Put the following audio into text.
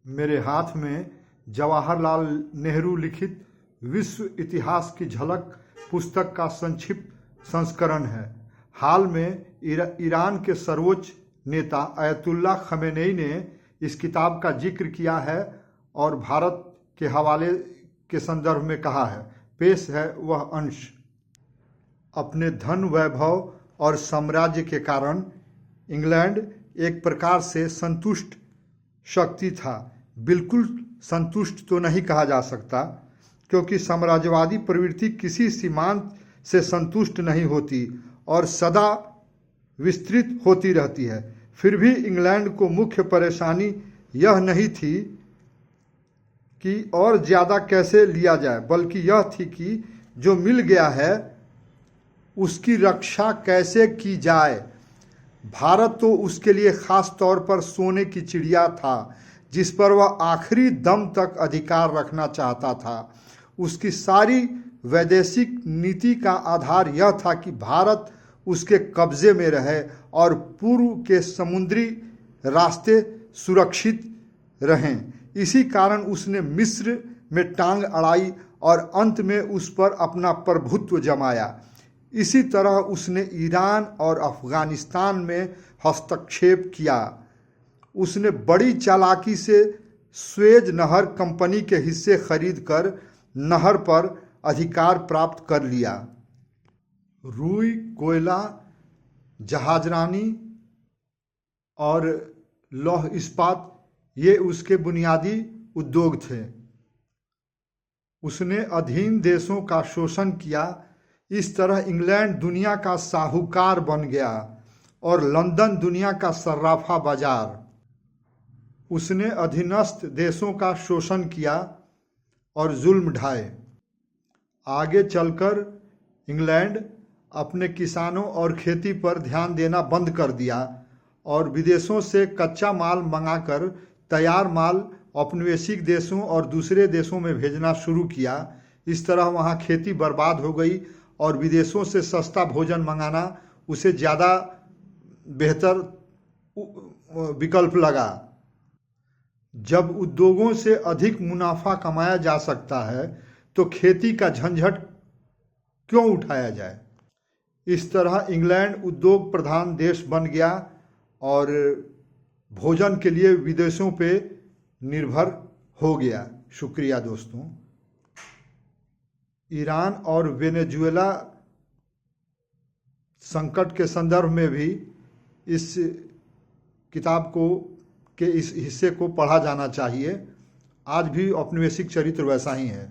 मेरे हाथ में जवाहरलाल नेहरू लिखित विश्व इतिहास की झलक पुस्तक का संक्षिप्त संस्करण है। हाल में ईरान के सर्वोच्च नेता अयतुल्ला खमेनेई ने इस किताब का जिक्र किया है और भारत के हवाले के संदर्भ में कहा है। पेश है वह अंश। अपने धन वैभव और साम्राज्य के कारण इंग्लैंड एक प्रकार से संतुष्ट शक्ति था। बिल्कुल संतुष्ट तो नहीं कहा जा सकता, क्योंकि साम्राज्यवादी प्रवृत्ति किसी सीमांत से संतुष्ट नहीं होती और सदा विस्तृत होती रहती है। फिर भी इंग्लैंड को मुख्य परेशानी यह नहीं थी कि और ज़्यादा कैसे लिया जाए, बल्कि यह थी कि जो मिल गया है उसकी रक्षा कैसे की जाए। भारत तो उसके लिए खास तौर पर सोने की चिड़िया था, जिस पर वह आखिरी दम तक अधिकार रखना चाहता था। उसकी सारी वैदेशिक नीति का आधार यह था कि भारत उसके कब्जे में रहे और पूर्व के समुद्री रास्ते सुरक्षित रहें। इसी कारण उसने मिस्र में टांग अड़ाई और अंत में उस पर अपना प्रभुत्व जमाया। इसी तरह उसने ईरान और अफगानिस्तान में हस्तक्षेप किया। उसने बड़ी चालाकी से स्वेज नहर कंपनी के हिस्से खरीदकर नहर पर अधिकार प्राप्त कर लिया। रुई, कोयला, जहाजरानी और लौह इस्पात ये उसके बुनियादी उद्योग थे। उसने अधीन देशों का शोषण किया। इस तरह इंग्लैंड दुनिया का साहूकार बन गया और लंदन दुनिया का सर्राफा बाजार। उसने अधीनस्थ देशों का शोषण किया और जुल्म ढाए। आगे चलकर इंग्लैंड अपने किसानों और खेती पर ध्यान देना बंद कर दिया और विदेशों से कच्चा माल मंगाकर तैयार माल औपनिवेशिक देशों और दूसरे देशों में भेजना शुरू किया। इस तरह वहाँ खेती बर्बाद हो गई और विदेशों से सस्ता भोजन मंगाना उसे ज़्यादा बेहतर विकल्प लगा। जब उद्योगों से अधिक मुनाफा कमाया जा सकता है तो खेती का झंझट क्यों उठाया जाए। इस तरह इंग्लैंड उद्योग प्रधान देश बन गया और भोजन के लिए विदेशों पे निर्भर हो गया। शुक्रिया दोस्तों। ईरान और वेनेजुएला संकट के संदर्भ में भी इस किताब के इस हिस्से को पढ़ा जाना चाहिए। आज भी औपनिवेशिक चरित्र वैसा ही है।